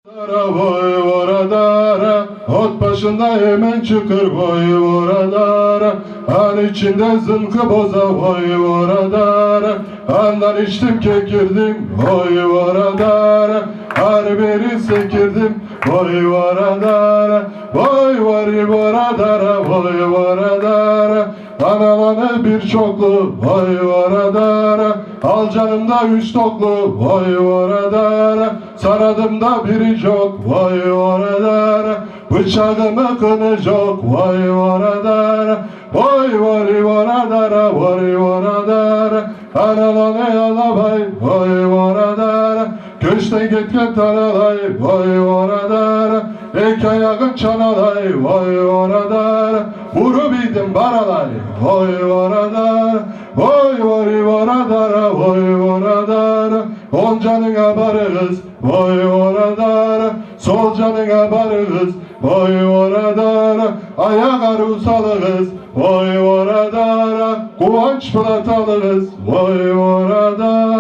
Voy oradara, ot başında hemen çıkır voy oradara. An içinde zılkı boza voy oradara. Andan içtim kekirdim voy oradara. Harberi sekirdim voy oradara. Voy oradara voy oradara. Analanı bir çoklu voy oradara. Al canımda üç toklu voy oradara. Sanadımda biri çok voy oradara. Bıçağımı kınacak voy oradara. Voy oradara voy oradara. Analanı alabay voy oradara. Köşte gitken tanalay voy oradara. Ek ayağın çanalay voy oradara. Vuru bildim baralay voy oradara. Voy oradara voy oradara. On canına barığız voy oradara. Sol canına barığız voy oradara. Ayak arusalığız voy oradara. Kuvanç platalığız voy oradara.